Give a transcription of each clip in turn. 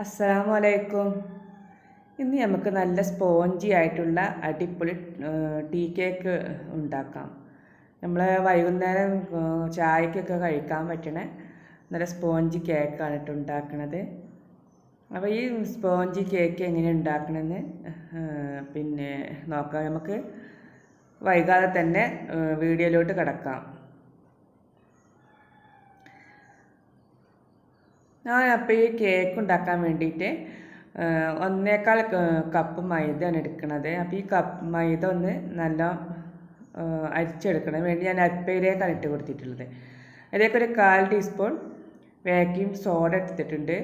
അസ്സലാമു അലൈക്കും. ഇന്ന് നമുക്ക് നല്ല സ്പോഞ്ചി ആയിട്ടുള്ള അടിപൊളി ടീ കേക്ക് ഉണ്ടാക്കാം. നമ്മൾ വൈകുന്നേരം ചായക്കൊക്കെ കഴിക്കാൻ പറ്റണ നല്ല സ്പോഞ്ചി കേക്കാണ് ഉണ്ടാക്കുന്നത്. അപ്പോൾ ഈ സ്പോഞ്ചി കേക്ക് എങ്ങനെ ഉണ്ടാക്കണമെന്ന് നോക്കാം. നമുക്ക് വൈകാതെ തന്നെ വീഡിയോയിലോട്ട് കിടക്കാം. ഞാൻ അപ്പോൾ ഈ കേക്ക് ഉണ്ടാക്കാൻ വേണ്ടിയിട്ട് 1.25 കപ്പ് മൈദയാണ് എടുക്കുന്നത്. അപ്പോൾ ഈ മൈദ ഒന്ന് നല്ല അരിച്ചെടുക്കണം വേണ്ടി ഞാൻ അരിപ്പയിലേക്കാണ് ഇട്ട് കൊടുത്തിട്ടുള്ളത്. അതിലേക്കൊരു 1/4 ടീസ്പൂൺ ബേക്കിംഗ് സോഡ എടുത്തിട്ടുണ്ട്,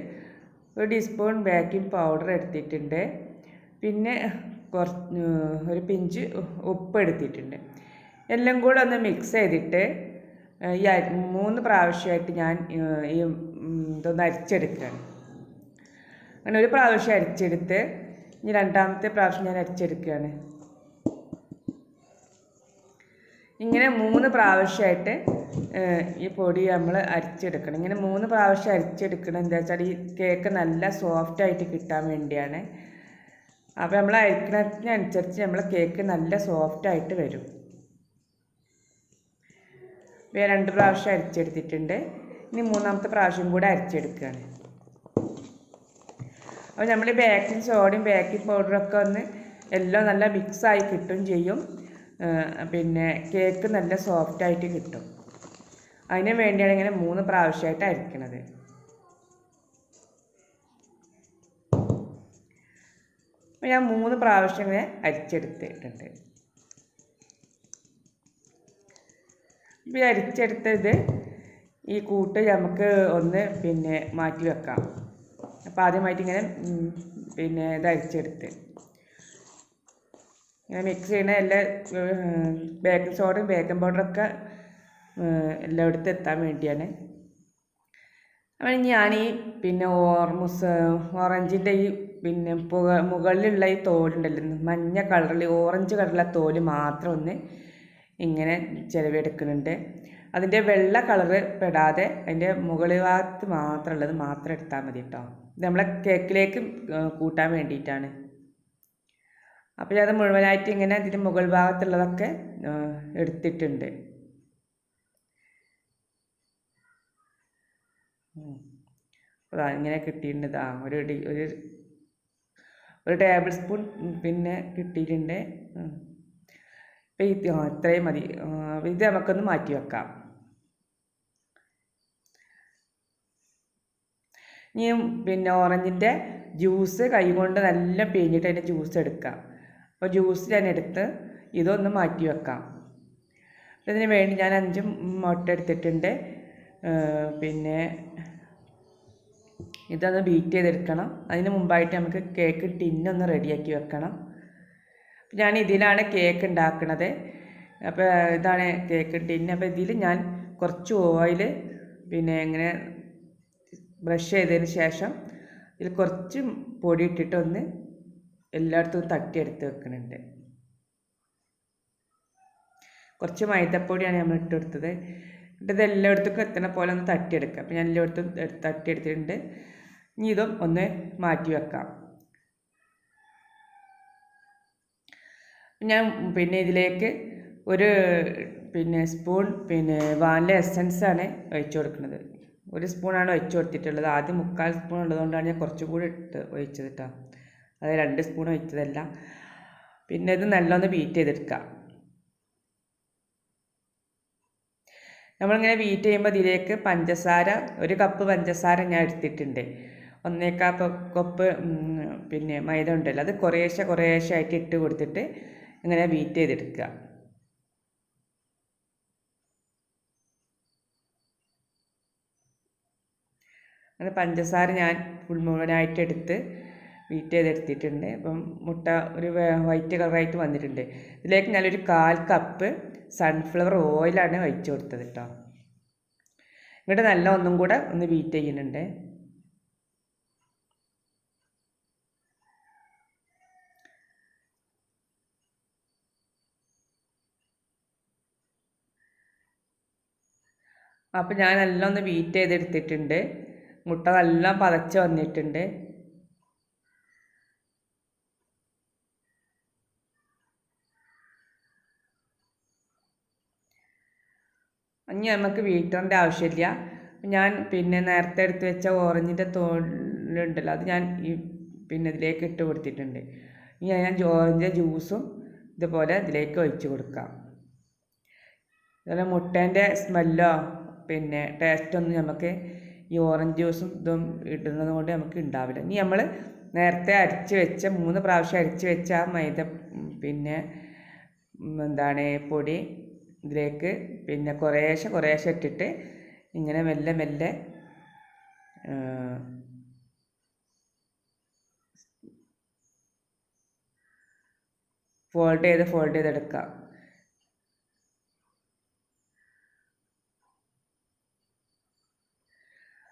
1 ടീസ്പൂൺ ബേക്കിംഗ് പൗഡർ എടുത്തിട്ടുണ്ട്, പിന്നെ ഒരു പിഞ്ച് ഉപ്പ് എടുത്തിട്ടുണ്ട്. എല്ലാം കൂടെ ഒന്ന് മിക്സ് ചെയ്തിട്ട് ഈ 3 പ്രാവശ്യമായിട്ട് ഞാൻ ഈ ഇതൊന്ന് അരിച്ചെടുക്കുകയാണ്. അങ്ങനെ ഒരു പ്രാവശ്യം അരിച്ചെടുത്ത് ഇനി രണ്ടാമത്തെ പ്രാവശ്യം ഞാൻ അരിച്ചെടുക്കുകയാണ്. ഇങ്ങനെ 3 പ്രാവശ്യമായിട്ട് ഈ പൊടി നമ്മൾ അരിച്ചെടുക്കണം. ഇങ്ങനെ 3 പ്രാവശ്യം അരിച്ചെടുക്കണം. എന്താ വെച്ചാൽ ഈ കേക്ക് നല്ല സോഫ്റ്റായിട്ട് കിട്ടാൻ വേണ്ടിയാണ്. അപ്പോൾ നമ്മൾ അരിക്കുന്നതിനനുസരിച്ച് നമ്മൾ കേക്ക് നല്ല സോഫ്റ്റായിട്ട് വരും. 2 പ്രാവശ്യം അരിച്ചെടുത്തിട്ടുണ്ട്. ഇനി 3ാമത്തെ പ്രാവശ്യം കൂടെ അരിച്ചെടുക്കുകയാണ്. അപ്പോൾ നമ്മൾ ബേക്കിംഗ് സോഡയും ബേക്കിംഗ് പൗഡറൊക്കെ ഒന്ന് എല്ലാം നല്ല മിക്സായി കിട്ടും ചെയ്യും. പിന്നെ കേക്ക് നല്ല സോഫ്റ്റായിട്ട് കിട്ടും. അതിന് വേണ്ടിയാണ് ഇങ്ങനെ 3 പ്രാവശ്യമായിട്ട് അരിക്കണത്. അപ്പോൾ ഞാൻ 3 പ്രാവശ്യം ഇങ്ങനെ അരിച്ചെടുത്തിട്ടുണ്ട്. ഇപ്പോൾ അരിച്ചെടുത്തത് ഈ കൂട്ട് നമുക്ക് ഒന്ന് മാറ്റി വെക്കാം. അപ്പോൾ ആദ്യമായിട്ട് ഇങ്ങനെ ഇത് അരിച്ചെടുത്ത് ഇങ്ങനെ മിക്സ് ചെയ്യണ എല്ലാ ബേക്കിംഗ് സോഡയും ബേക്കിംഗ് പൗഡറൊക്കെ എല്ലായിടത്തും എത്താൻ വേണ്ടിയാണ്. അപ്പോൾ ഞാൻ ഈ ഓറഞ്ചിൻ്റെ ഈ മുകളിലുള്ള ഈ തോലുണ്ടല്ലോ, മഞ്ഞ കളറിൽ ഓറഞ്ച് കളറിലുള്ള തോല് മാത്രം ഒന്ന് ഇങ്ങനെ ചിലവെടുക്കുന്നുണ്ട്. അതിൻ്റെ വെള്ള കളറ് പെടാതെ അതിൻ്റെ മുകളിൽ ഭാഗത്ത് മാത്രമുള്ളത് മാത്രം എടുത്താൽ മതി കേട്ടോ. ഇത് നമ്മളെ കേക്കിലേക്ക് കൂട്ടാൻ വേണ്ടിയിട്ടാണ്. അപ്പോൾ അത് മുഴുവനായിട്ട് ഇങ്ങനെ അതിൻ്റെ മുകൾ ഭാഗത്തുള്ളതൊക്കെ എടുത്തിട്ടുണ്ട്. അപ്പോൾ ഇങ്ങനെ കിട്ടിയിട്ടുണ്ട്. ഒരു ടേബിൾ സ്പൂൺ കിട്ടിയിട്ടുണ്ട്. അപ്പോൾ ഇത്രയും മതി. ഇത് നമുക്കൊന്ന് മാറ്റി വെക്കാം. ഇനി ഓറഞ്ചിൻ്റെ ജ്യൂസ് കൈ കൊണ്ട് നല്ല പിഴിഞ്ഞിട്ട് അതിൻ്റെ ജ്യൂസ് എടുക്കാം. അപ്പോൾ ജ്യൂസ് ഞാൻ എടുത്ത് ഇതൊന്ന് മാറ്റി വെക്കാം. ഇതിന് വേണ്ടി ഞാൻ 5 മുട്ട എടുത്തിട്ടുണ്ട്. ഇതൊന്ന് ബീറ്റ് ചെയ്തെടുക്കണം. അതിന് മുമ്പായിട്ട് നമുക്ക് കേക്ക് ടിന്നൊന്ന് റെഡിയാക്കി വെക്കണം. ഞാൻ ഇതിലാണ് കേക്ക് ഉണ്ടാക്കുന്നത്. അപ്പോൾ ഇതാണ് കേക്ക് ടിന്ന്. അപ്പോൾ ഇതിൽ ഞാൻ കുറച്ച് ഓയിൽ ഇങ്ങനെ ബ്രഷ് ചെയ്തതിന് ശേഷം ഇതിൽ കുറച്ച് പൊടി ഇട്ടിട്ട് ഒന്ന് എല്ലായിടത്തും തട്ടിയെടുത്ത് വെക്കുന്നുണ്ട്. കുറച്ച് മൈദപ്പൊടിയാണ് നമ്മൾ ഇട്ട് കൊടുത്തത്. ഇത് എല്ലായിടത്തേക്കും എത്തണ പോലെ ഒന്ന് തട്ടിയെടുക്കാം. അപ്പോൾ ഞാൻ എല്ലായിടത്തും തട്ടിയെടുത്തിട്ടുണ്ട്. ഇനി ഇതും ഒന്ന് മാറ്റി വെക്കാം. ഞാൻ ഇതിലേക്ക് ഒരു സ്പൂൺ വാനില എസൻസാണ് ഒഴിച്ചു കൊടുക്കുന്നത്. 1 സ്പൂണാണ് ഒഴിച്ചു കൊടുത്തിട്ടുള്ളത്. ആദ്യം 3/4 സ്പൂൺ ഉള്ളതുകൊണ്ടാണ് ഞാൻ കുറച്ചും കൂടി ഇട്ട് ഒഴിച്ചത് കേട്ടോ. അത് 2 സ്പൂൺ ഒഴിച്ചതല്ല. ഇത് നല്ലൊന്ന് ബീറ്റ് ചെയ്തെടുക്കാം. നമ്മളിങ്ങനെ ബീറ്റ് ചെയ്യുമ്പോൾ ഇതിലേക്ക് പഞ്ചസാര 1 കപ്പ് പഞ്ചസാര ഞാൻ എടുത്തിട്ടുണ്ട്. 1.25 കപ്പ് മൈദ ഉണ്ടല്ലോ, അത് കുറേശ്ശെ ആയിട്ട് ഇട്ട് കൊടുത്തിട്ട് ഇങ്ങനെ ബീറ്റ് ചെയ്തെടുക്കുക. അങ്ങനെ പഞ്ചസാര ഞാൻ മുഴുവനായിട്ട് എടുത്ത് ബീറ്റ് ചെയ്തെടുത്തിട്ടുണ്ട്. അപ്പം മുട്ട ഒരു വൈറ്റ് കളറായിട്ട് വന്നിട്ടുണ്ട്. ഇതിലേക്ക് ഞാനൊരു 1/4 കപ്പ് സൺഫ്ലവർ ഓയിലാണ് ഒഴിച്ചു കൊടുത്തത് കേട്ടോ. ഇങ്ങോട്ട് നല്ല ഒന്നും കൂടെ ഒന്ന് ബീറ്റ് ചെയ്യുന്നുണ്ട്. അപ്പോൾ ഞാൻ എല്ലാം ഒന്ന് ബീറ്റ് ചെയ്തെടുത്തിട്ടുണ്ട്. മുട്ട നല്ല പതച്ച് വന്നിട്ടുണ്ട്. ഇനി നമുക്ക് ബീറ്ററിൻ്റെ ആവശ്യമില്ല. ഞാൻ പിന്നെ നേരത്തെ എടുത്ത് വെച്ച ഓറഞ്ചിൻ്റെ തോലുണ്ടല്ലോ, അത് ഞാൻ പിന്നെ ഇതിലേക്ക് ഇട്ട് കൊടുത്തിട്ടുണ്ട്. ഇനി ഞാൻ ഓറഞ്ച് ജ്യൂസും ഇതുപോലെ ഇതിലേക്ക് ഒഴിച്ച് കൊടുക്കാം. അതുപോലെ മുട്ടേൻ്റെ സ്മെല്ലോ പിന്നെ ടേസ്റ്റൊന്നും നമുക്ക് ഈ ഓറഞ്ച് ജ്യൂസും ഇതും ഇടുന്നത് കൊണ്ട് നമുക്ക് ഉണ്ടാവില്ല. ഇനി നമ്മൾ നേരത്തെ അരിച്ച് വെച്ച 3 പ്രാവശ്യം അരിച്ച് വെച്ച ആ മൈദ പിന്നെ പൊടി ഇതിലേക്ക് പിന്നെ കുറേശ്ശെ ഇട്ടിട്ട് ഇങ്ങനെ മെല്ലെ മെല്ലെ ഫോൾഡ് ചെയ്തെടുക്കാം.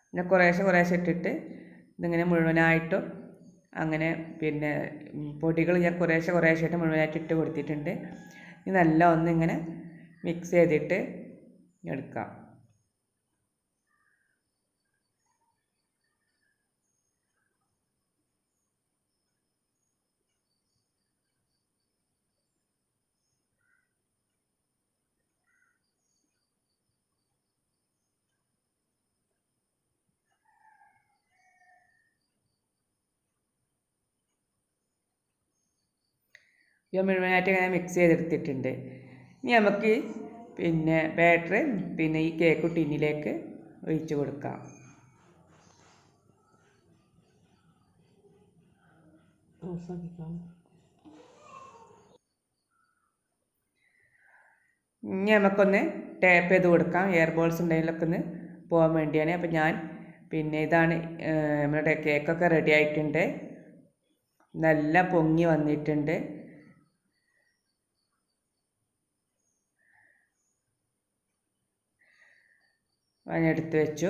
പിന്നെ കുറേശ്ശെ ഇട്ടിട്ട് ഇതിങ്ങനെ മുഴുവനായിട്ടും അങ്ങനെ പിന്നെ പൊടികൾ ഞാൻ കുറേശ്ശെ ഇട്ട് മുഴുവനായിട്ട് ഇട്ട് കൊടുത്തിട്ടുണ്ട്. ഇനി നല്ല ഒന്നിങ്ങനെ മിക്സ് ചെയ്തിട്ട് എടുക്കാം. ഇത് മുഴുവനായിട്ട് ഇങ്ങനെ മിക്സ് ചെയ്തെടുത്തിട്ടുണ്ട്. ഇനി നമുക്ക് പിന്നെ ബാറ്റർ പിന്നെ ഈ കേക്ക് ടിന്നിലേക്ക് ഒഴിച്ച് കൊടുക്കാം. ഇനി നമുക്കൊന്ന് ടാപ്പ് ചെയ്ത് കൊടുക്കാം. എയർ ബോൾസ് ഉണ്ടെങ്കിലൊക്കെ ഒന്ന് പോകാൻ വേണ്ടിയാണ്. അപ്പം ഞാൻ പിന്നെ ഇതാണ് നമ്മുടെ കേക്കൊക്കെ റെഡി ആയിട്ടുണ്ട്. നല്ല പൊങ്ങി വന്നിട്ടുണ്ട്. അതിനെടുത്ത് വെച്ചു.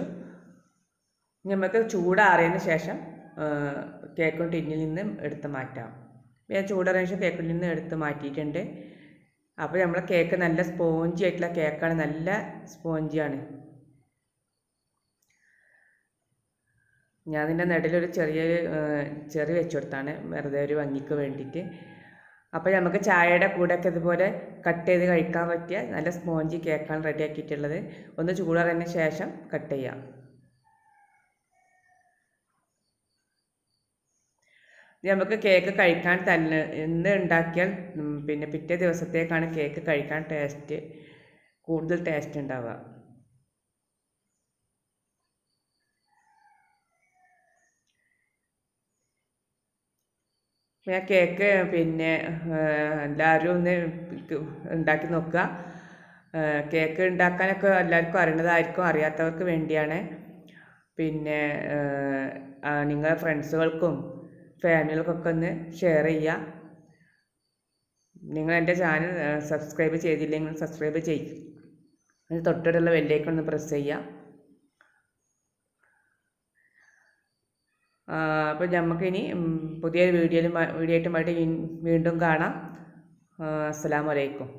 നമുക്ക് ചൂടാറിയതിന് ശേഷം കേക്കും ടിന്നിൽ നിന്ന് എടുത്ത് മാറ്റാം. ഞാൻ ചൂടാറിയതിന് ശേഷം കേക്കിൽ നിന്ന് എടുത്ത് മാറ്റിയിട്ടുണ്ട്. അപ്പോൾ നമ്മളെ കേക്ക് നല്ല സ്പോഞ്ചി ആയിട്ടുള്ള കേക്കാണ്, നല്ല സ്പോഞ്ചിയാണ്. ഞാൻ അതിൻ്റെ നടുവിലൊരു ചെറി വെച്ച് കൊടുത്താണ്, വെറുതെ ഒരു ഭംഗിക്ക് വേണ്ടിയിട്ട്. അപ്പോൾ നമുക്ക് ചായയുടെ കൂടെയൊക്കെ ഇതുപോലെ കട്ട് ചെയ്ത് കഴിക്കാൻ പറ്റിയ നല്ല സ്പോഞ്ചി കേക്കാണ് റെഡി ആക്കിയിട്ടുള്ളത്. ഒന്ന് ചൂടാറിയതിന് ശേഷം കട്ട് ചെയ്യാം. നമുക്ക് കേക്ക് കഴിക്കാൻ തന്നെ ഇന്ന് ഉണ്ടാക്കിയാൽ പിന്നെ പിറ്റേ ദിവസത്തേക്കാണ് കേക്ക് കഴിക്കാൻ കൂടുതൽ ടേസ്റ്റ് ഉണ്ടാവുക. പിന്നെ കേക്ക് പിന്നെ എല്ലാവരും ഒന്ന് ഉണ്ടാക്കി നോക്കുക. കേക്ക് ഉണ്ടാക്കാനൊക്കെ എല്ലാവർക്കും അറിയുന്നതായിരിക്കും, അറിയാത്തവർക്ക് വേണ്ടിയാണ്. പിന്നെ നിങ്ങളുടെ ഫ്രണ്ട്സുകൾക്കും ഫാമിലികൾക്കൊക്കെ ഒന്ന് ഷെയർ ചെയ്യുക. നിങ്ങൾ എൻ്റെ ചാനൽ സബ്സ്ക്രൈബ് ചെയ്തില്ലെങ്കിൽ സബ്സ്ക്രൈബ് ചെയ്യും. അതിന് തൊട്ടടുത്തുള്ള ബെല്ലൈക്കൺ ഒന്ന് പ്രസ് ചെയ്യുക. അപ്പോൾ നമുക്കിനി പുതിയൊരു വീഡിയോ ആയിട്ട് വീണ്ടും കാണാം. അസ്സലാമു അലൈക്കും.